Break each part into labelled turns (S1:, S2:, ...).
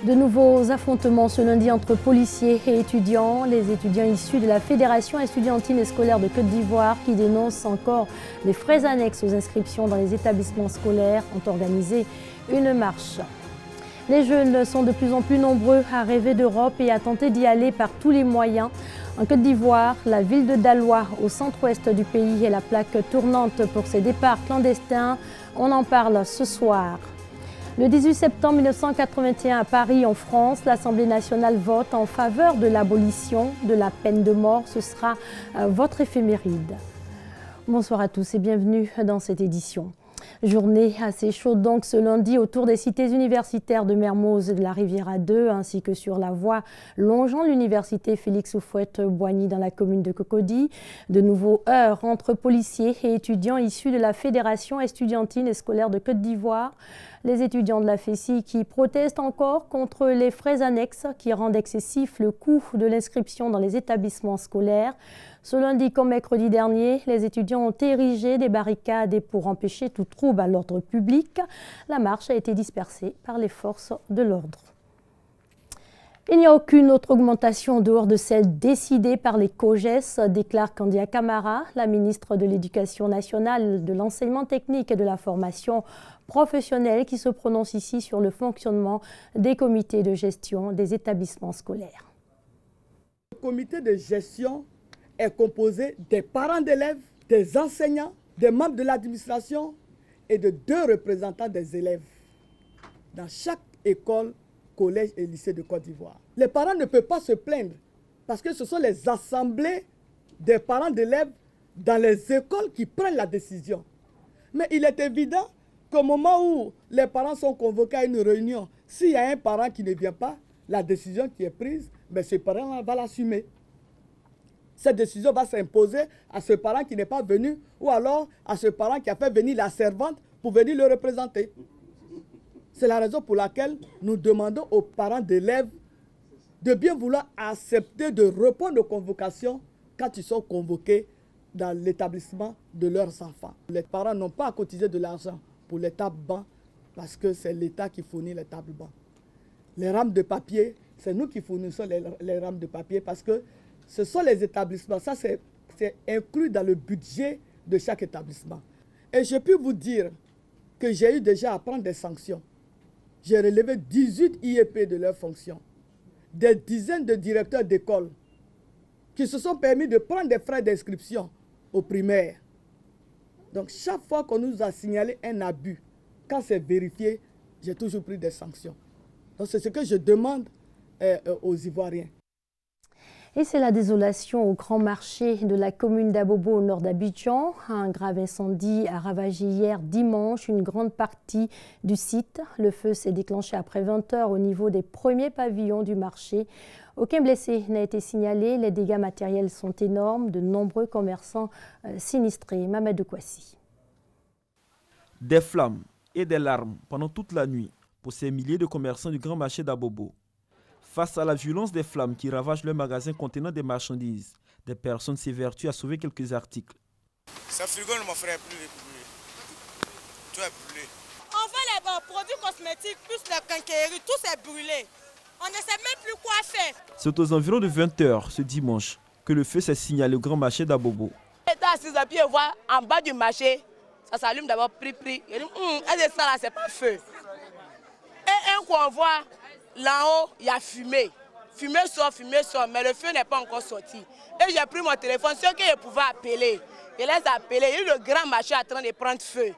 S1: De nouveaux affrontements ce lundi entre policiers et étudiants. Les étudiants issus de la Fédération estudiantine et scolaire de Côte d'Ivoire qui dénoncent encore les frais annexes aux inscriptions dans les établissements scolaires ont organisé une marche. Les jeunes sont de plus en plus nombreux à rêver d'Europe et à tenter d'y aller par tous les moyens. En Côte d'Ivoire, la ville de Daloa, au centre-ouest du pays, est la plaque tournante pour ces départs clandestins. On en parle ce soir. Le 18 septembre 1981 à Paris, en France, l'Assemblée nationale vote en faveur de l'abolition de la peine de mort. Ce sera votre éphéméride. Bonsoir à tous et bienvenue dans cette édition. Journée assez chaude donc ce lundi autour des cités universitaires de Mermoz et de la Riviera 2 ainsi que sur la voie longeant l'université Félix Houphouët-Boigny dans la commune de Cocody. De nouveaux heurts entre policiers et étudiants issus de la Fédération estudiantine et scolaire de Côte d'Ivoire. Les étudiants de la FESI qui protestent encore contre les frais annexes qui rendent excessif le coût de l'inscription dans les établissements scolaires. Ce lundi comme mercredi dernier, les étudiants ont érigé des barricades pour empêcher tout trouble à l'ordre public. La marche a été dispersée par les forces de l'ordre. Il n'y a aucune autre augmentation en dehors de celle décidée par les COJES, déclare Candia Camara, la ministre de l'Éducation nationale, de l'enseignement technique et de la formation professionnelle qui se prononce ici sur le fonctionnement des comités de gestion des établissements scolaires.
S2: Le comité de gestion est composé des parents d'élèves, des enseignants, des membres de l'administration et de 2 représentants des élèves dans chaque école, collège et lycée de Côte d'Ivoire. Les parents ne peuvent pas se plaindre parce que ce sont les assemblées des parents d'élèves dans les écoles qui prennent la décision. Mais il est évident qu'au moment où les parents sont convoqués à une réunion, s'il y a un parent qui ne vient pas, la décision qui est prise, ce parent va l'assumer. Cette décision va s'imposer à ce parent qui n'est pas venu ou alors à ce parent qui a fait venir la servante pour venir le représenter. C'est la raison pour laquelle nous demandons aux parents d'élèves de bien vouloir accepter de répondre aux convocations quand ils sont convoqués dans l'établissement de leurs enfants. Les parents n'ont pas à cotiser de l'argent pour les tables-bancs parce que c'est l'État qui fournit les tables-bancs. Les rames de papier, c'est nous qui fournissons les rames de papier parce que ce sont les établissements. Ça, c'est inclus dans le budget de chaque établissement. Et je peux vous dire que j'ai eu déjà à prendre des sanctions. J'ai relevé 18 IEP de leurs fonctions. Des dizaines de directeurs d'école qui se sont permis de prendre des frais d'inscription au primaire. Donc, chaque fois qu'on nous a signalé un abus, quand c'est vérifié, j'ai toujours pris des sanctions. Donc, c'est ce que je demande aux Ivoiriens.
S1: Et c'est la désolation au grand marché de la commune d'Abobo au nord d'Abidjan. Un grave incendie a ravagé hier dimanche une grande partie du site. Le feu s'est déclenché après 20 heures au niveau des premiers pavillons du marché. Aucun blessé n'a été signalé. Les dégâts matériels sont énormes. De nombreux commerçants sinistrés. Mamadou Kouassi.
S3: Des flammes et des larmes pendant toute la nuit pour ces milliers de commerçants du grand marché d'Abobo. Face à la violence des flammes qui ravagent le magasin contenant des marchandises, des personnes s'évertuent à sauver quelques articles.
S4: Ce frigo, mon frère, est brûlé. Tout est brûlé.
S5: On vend les produits cosmétiques, plus les quincailleries, tout s'est brûlé. On ne sait même plus quoi faire.
S3: C'est aux environs de 20 h ce dimanche que le feu s'est signalé au grand marché d'Abobo.
S5: J'étais assise à pied, voir en bas du marché, ça s'allume d'abord, pri. Je dis, est-ce que ça là, c'est pas feu. Et un convoi. Là-haut, il y a fumée. Fumée sort, mais le feu n'est pas encore sorti. Et j'ai pris mon téléphone, ceux que je pouvais appeler. Je les ai appelés, il y a eu le grand marché en train de prendre feu.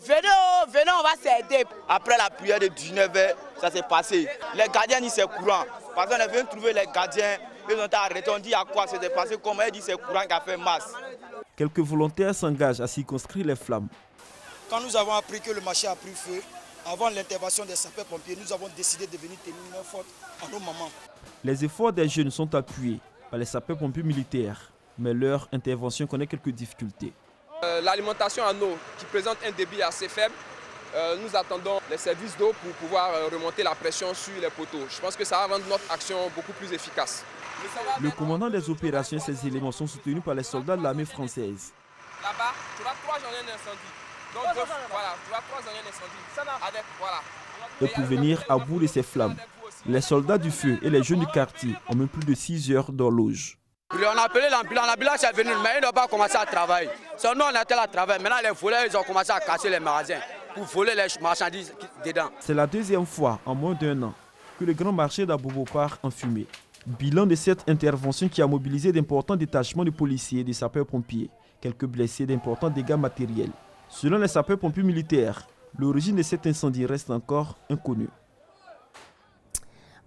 S5: Venez, on va s'aider.
S6: Après la prière de 19 h, ça s'est passé. Les gardiens disent c'est courant. Parce qu'on est venu trouver les gardiens, ils ont été arrêtés, on dit à quoi c'était passé, comment ils disent c'est courant qui a fait masse.
S3: Quelques volontaires s'engagent à circonscrire les flammes.
S4: Quand nous avons appris que le marché a pris feu, avant l'intervention des sapeurs-pompiers, nous avons décidé de venir tenir main forte à nos mamans.
S3: Les efforts des jeunes sont appuyés par les sapeurs-pompiers militaires, mais leur intervention connaît quelques difficultés.
S7: L'alimentation en eau qui présente un débit assez faible, nous attendons les services d'eau pour pouvoir remonter la pression sur les poteaux. Je pense que ça va rendre notre action beaucoup plus efficace.
S3: Le commandant des opérations et ses éléments sont soutenus par les soldats de l'armée française.
S7: Là-bas, tu auras 3 journées d'incendie. Donc voilà, tu as 3 années d'incendie. Avec, voilà.
S3: Et pour venir à bout de ces flammes, Les soldats du feu et les jeunes du quartier ont même plus de 6 heures d'horloge.
S6: On a appelé l'ambulance est venue, mais ils n'ont pas commencé à travailler. Sinon, on était là à travailler. Maintenant, les voleurs, ils ont commencé à casser les magasins pour voler les marchandises dedans.
S3: C'est la deuxième fois en moins d'1 an que le grand marché d'Abobo part en fumée. Bilan de cette intervention qui a mobilisé d'importants détachements de policiers et de sapeurs-pompiers. Quelques blessés, d'importants dégâts matériels. Selon les sapeurs-pompiers militaires, l'origine de cet incendie reste encore inconnue.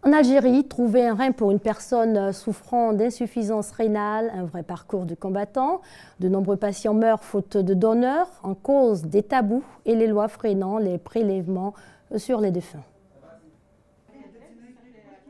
S1: En Algérie, trouver un rein pour une personne souffrant d'insuffisance rénale, un vrai parcours du combattant. De nombreux patients meurent faute de donneurs en cause des tabous et les lois freinant les prélèvements sur les défunts.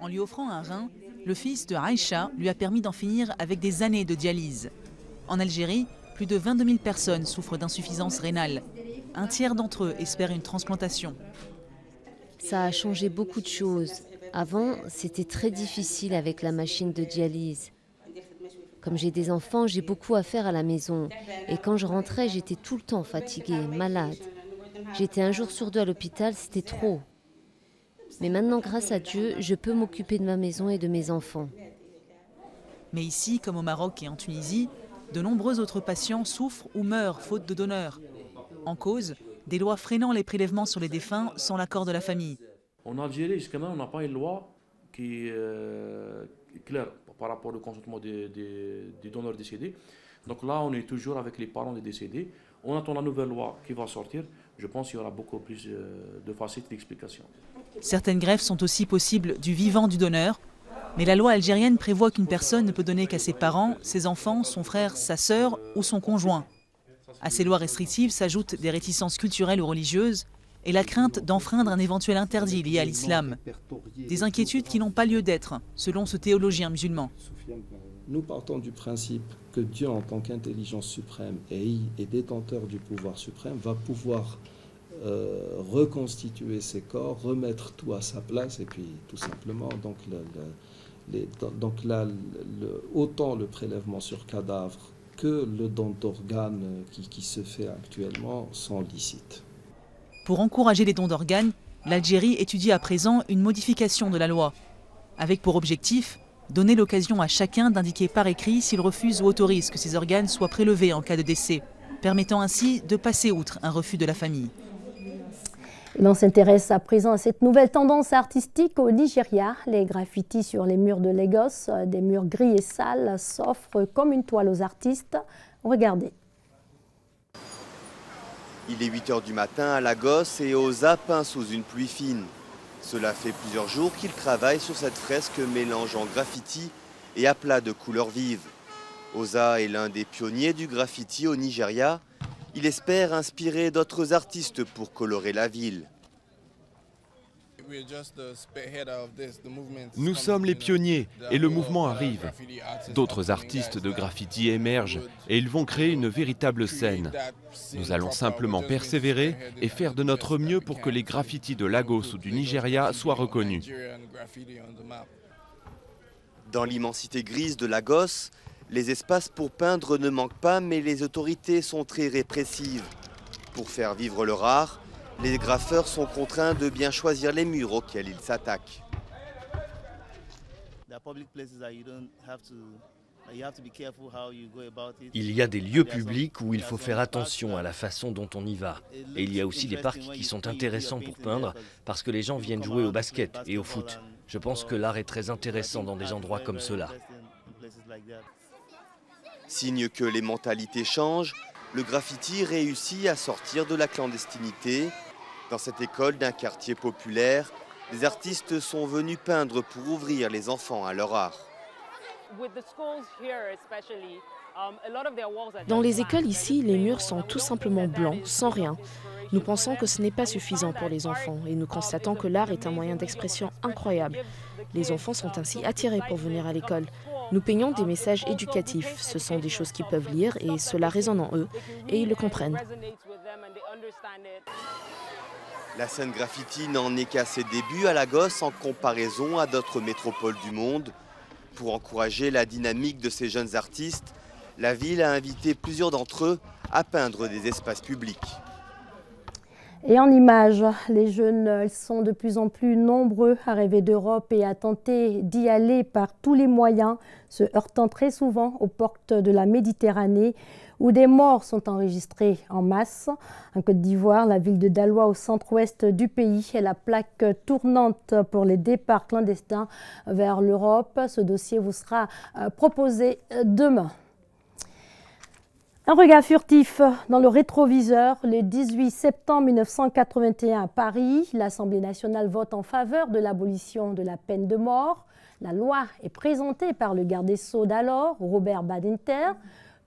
S8: En lui offrant un rein, le fils de Aïcha lui a permis d'en finir avec des années de dialyse. En Algérie, plus de 22 000 personnes souffrent d'insuffisance rénale. Un tiers d'entre eux espèrent une transplantation.
S9: Ça a changé beaucoup de choses. Avant, c'était très difficile avec la machine de dialyse. Comme j'ai des enfants, j'ai beaucoup à faire à la maison. Et quand je rentrais, j'étais tout le temps fatiguée, malade. J'étais 1 jour sur 2 à l'hôpital, c'était trop. Mais maintenant, grâce à Dieu, je peux m'occuper de ma maison et de mes enfants.
S8: Mais ici, comme au Maroc et en Tunisie, de nombreux autres patients souffrent ou meurent faute de donneurs. En cause, des lois freinant les prélèvements sur les défunts sans l'accord de la famille.
S10: En Algérie, jusqu'à maintenant, on n'a pas une loi qui est claire par rapport au consentement des donneurs décédés. Donc là, on est toujours avec les parents des décédés. On attend la nouvelle loi qui va sortir. Je pense qu'il y aura beaucoup plus de facilité d'explication.
S8: Certaines greffes sont aussi possibles du vivant du donneur. Mais la loi algérienne prévoit qu'une personne ne peut donner qu'à ses parents, ses enfants, son frère, sa sœur ou son conjoint. À ces lois restrictives s'ajoutent des réticences culturelles ou religieuses et la crainte d'enfreindre un éventuel interdit lié à l'islam. Des inquiétudes qui n'ont pas lieu d'être, selon ce théologien musulman.
S11: Nous partons du principe que Dieu, en tant qu'intelligence suprême et détenteur du pouvoir suprême, va pouvoir reconstituer ses corps, remettre tout à sa place, et puis tout simplement, autant le prélèvement sur cadavre que le don d'organes qui se fait actuellement sont licites.
S8: Pour encourager les dons d'organes, l'Algérie étudie à présent une modification de la loi, avec pour objectif donner l'occasion à chacun d'indiquer par écrit s'il refuse ou autorise que ses organes soient prélevés en cas de décès, permettant ainsi de passer outre un refus de la famille.
S1: L'on s'intéresse à présent à cette nouvelle tendance artistique au Nigeria. Les graffitis sur les murs de Lagos, des murs gris et sales, s'offrent comme une toile aux artistes. Regardez.
S12: Il est 8 h du matin à Lagos et Oza peint sous une pluie fine. Cela fait plusieurs jours qu'il travaille sur cette fresque mélangeant graffiti et aplat de couleurs vives. Oza est l'un des pionniers du graffiti au Nigeria. Il espère inspirer d'autres artistes pour colorer la ville.
S13: Nous sommes les pionniers et le mouvement arrive. D'autres artistes de graffiti émergent et ils vont créer une véritable scène. Nous allons simplement persévérer et faire de notre mieux pour que les graffitis de Lagos ou du Nigeria soient reconnus.
S12: Dans l'immensité grise de Lagos, les espaces pour peindre ne manquent pas, mais les autorités sont très répressives. Pour faire vivre leur art, les graffeurs sont contraints de bien choisir les murs auxquels ils s'attaquent.
S14: Il y a des lieux publics où il faut faire attention à la façon dont on y va. Et il y a aussi des parcs qui sont intéressants pour peindre parce que les gens viennent jouer au basket et au foot. Je pense que l'art est très intéressant dans des endroits comme ceux-là.
S12: Signe que les mentalités changent, le graffiti réussit à sortir de la clandestinité. Dans cette école d'un quartier populaire, les artistes sont venus peindre pour ouvrir les enfants à leur art.
S15: Dans les écoles ici, les murs sont tout simplement blancs, sans rien. Nous pensons que ce n'est pas suffisant pour les enfants et nous constatons que l'art est un moyen d'expression incroyable. Les enfants sont ainsi attirés pour venir à l'école. Nous peignons des messages éducatifs. Ce sont des choses qu'ils peuvent lire et cela résonne en eux et ils le comprennent.
S12: La scène graffiti n'en est qu'à ses débuts à Lagos en comparaison à d'autres métropoles du monde. Pour encourager la dynamique de ces jeunes artistes, la ville a invité plusieurs d'entre eux à peindre des espaces publics.
S1: Et en images, les jeunes sont de plus en plus nombreux à rêver d'Europe et à tenter d'y aller par tous les moyens, se heurtant très souvent aux portes de la Méditerranée, où des morts sont enregistrés en masse. En Côte d'Ivoire, la ville de Daloa, au centre-ouest du pays, est la plaque tournante pour les départs clandestins vers l'Europe. Ce dossier vous sera proposé demain. Un regard furtif dans le rétroviseur. Le 18 septembre 1981 à Paris, l'Assemblée nationale vote en faveur de l'abolition de la peine de mort. La loi est présentée par le garde des Sceaux d'alors, Robert Badinter.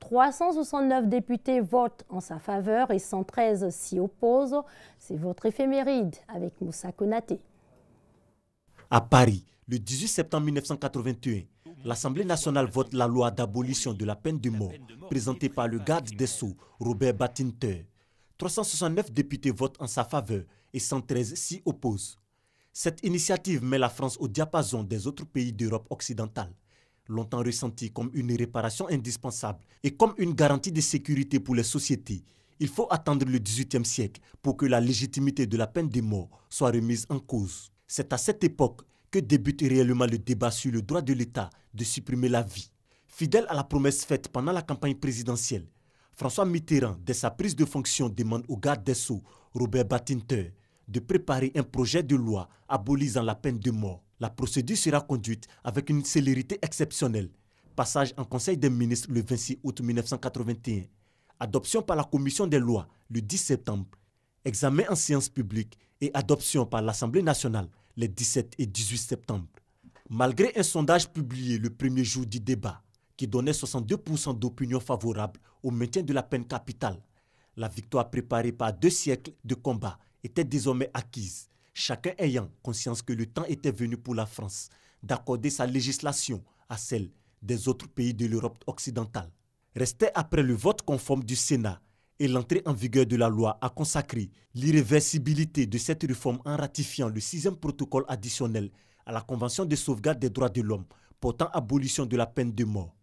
S1: 369 députés votent en sa faveur et 113 s'y opposent. C'est votre éphéméride avec Moussa Konaté.
S16: À Paris, le 18 septembre 1981, l'Assemblée nationale vote la loi d'abolition de la peine de mort présentée par le garde des Sceaux, Robert Badinter. 369 députés votent en sa faveur et 113 s'y opposent. Cette initiative met la France au diapason des autres pays d'Europe occidentale, longtemps ressentie comme une réparation indispensable et comme une garantie de sécurité pour les sociétés. Il faut attendre le XVIIIe siècle pour que la légitimité de la peine de mort soit remise en cause. C'est à cette époque que débute réellement le débat sur le droit de l'État de supprimer la vie. Fidèle à la promesse faite pendant la campagne présidentielle, François Mitterrand, dès sa prise de fonction, demande au garde des Sceaux, Robert Badinter, de préparer un projet de loi abolissant la peine de mort. La procédure sera conduite avec une célérité exceptionnelle. Passage en Conseil des ministres le 26 août 1981. Adoption par la Commission des lois le 10 septembre. Examen en séance publique et adoption par l'Assemblée nationale les 17 et 18 septembre. Malgré un sondage publié le premier jour du débat, qui donnait 62% d'opinion favorable au maintien de la peine capitale, la victoire préparée par 2 siècles de combat était désormais acquise, chacun ayant conscience que le temps était venu pour la France d'accorder sa législation à celle des autres pays de l'Europe occidentale. Restait après le vote conforme du Sénat et l'entrée en vigueur de la loi a consacré l'irréversibilité de cette réforme en ratifiant le 6e protocole additionnel à la Convention de sauvegarde des droits de l'homme portant abolition de la peine de mort.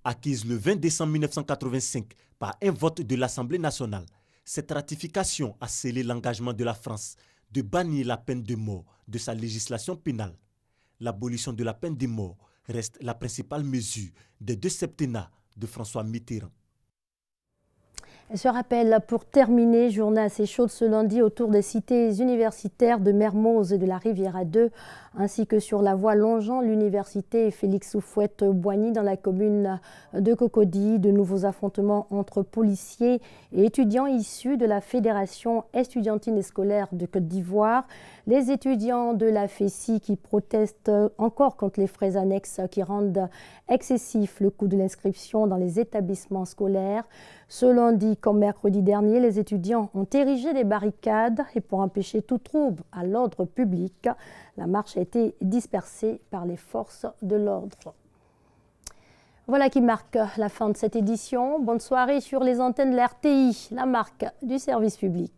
S16: Acquise le 20 décembre 1985 par un vote de l'Assemblée nationale, cette ratification a scellé l'engagement de la France de bannir la peine de mort de sa législation pénale. L'abolition de la peine de mort reste la principale mesure des 2 septennats de François Mitterrand.
S1: Et ce rappel pour terminer, journée assez chaude ce lundi autour des cités universitaires de Mermoz et de la Riviera 2, ainsi que sur la voie longeant l'université Félix Houphouët-Boigny dans la commune de Cocody. De nouveaux affrontements entre policiers et étudiants issus de la Fédération estudiantine et scolaire de Côte d'Ivoire. Les étudiants de la FESI qui protestent encore contre les frais annexes qui rendent excessif le coût de l'inscription dans les établissements scolaires. Ce lundi comme mercredi dernier, les étudiants ont érigé des barricades et pour empêcher tout trouble à l'ordre public, la marche a été dispersée par les forces de l'ordre. Voilà qui marque la fin de cette édition. Bonne soirée sur les antennes de l'RTI, la marque du service public.